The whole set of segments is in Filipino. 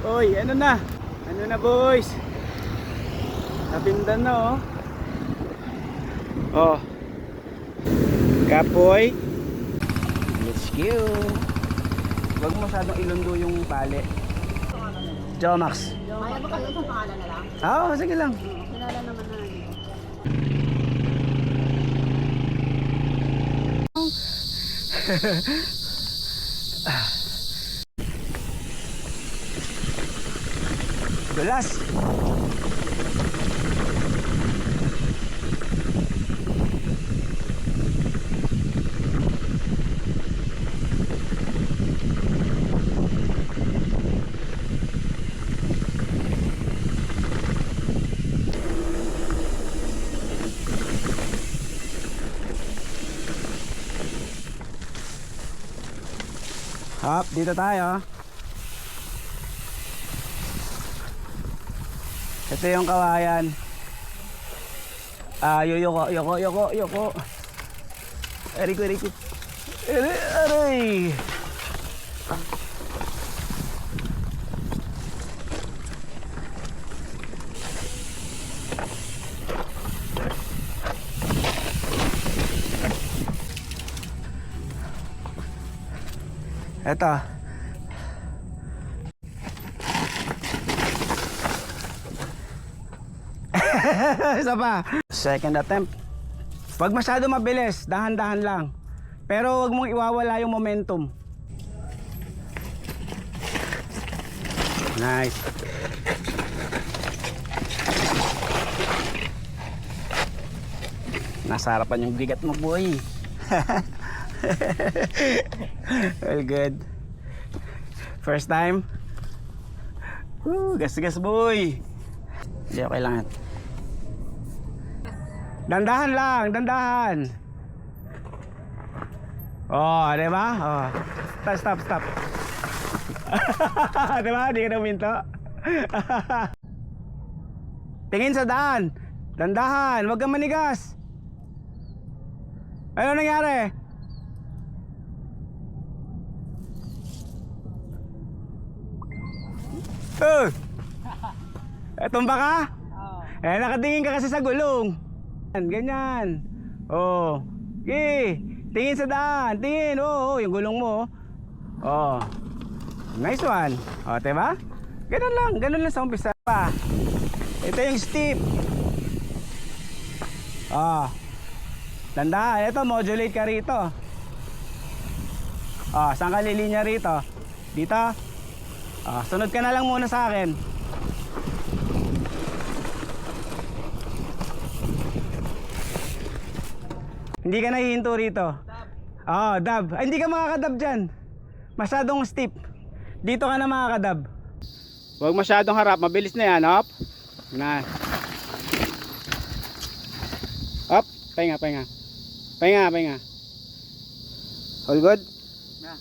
Oy, ano na? Ano na boys? Napindan na oh. Oh. Kapoy. Let's go. Huwag mo masyadong ilundo yung pali. Jomax. Kaya ba kayo sa pangalan na lang? Oo, sige lang. Kilala naman na rin. Dulas. Hop, dito tayo. Ito yung kawayan. Yoko. Eriko. Aray. Ito. Isa pa. Second attempt. Huwag masyado mabilis, dahan-dahan lang. Pero huwag mong iwawala yung momentum. Nice. Nasa harapan yung bigat mo, boy. Well, good. First time. Gas boy. Hindi, okay lang yan. Dandahan lang, dandahan. Oh, di ba? Oh. Stop. Di ba? Di ka na uminto. Tingin sa daan. Dandahan, huwag kang manigas. Ano nangyari? Tumba ka? Nakatingin ka kasi sa gulong. Ganyan. Oh. Okay. Tingin sa daan. Tingin. Oh, yung gulong mo. Oh. Nice one. Oh, diba? Ganun lang sa umpisa pa. Ito yung steep. Oh. Tandaan, ito modulate ka rito. Oh, saan ka lilinya rito? Dito. Oh, sunod ka na lang muna sa akin. Hindi ka nahihinto rito. Oh, dab. Ay, hindi ka makakadab dyan. Masyadong steep. Dito ka na makakadab. Huwag masyadong harap. Mabilis na yan. Hop. Na. Hop. Pahinga. All good? Yeah.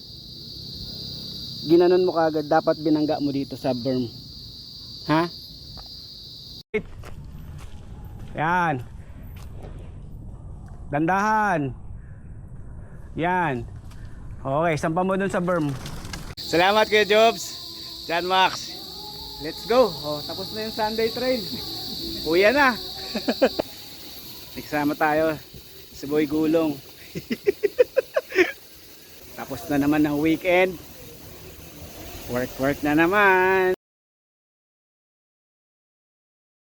Ginanon mo kagad. Dapat binangga mo dito sa berm. Ha? Yan. Dandahan. Yan. Okay, sampa mo dun sa berm. Salamat Kuya Jobs. John Max. Let's go. Oh, tapos na yung Sunday trail. Uya na. Nagsama tayo sa Boy Gulong. Tapos na naman ang weekend. Work na naman.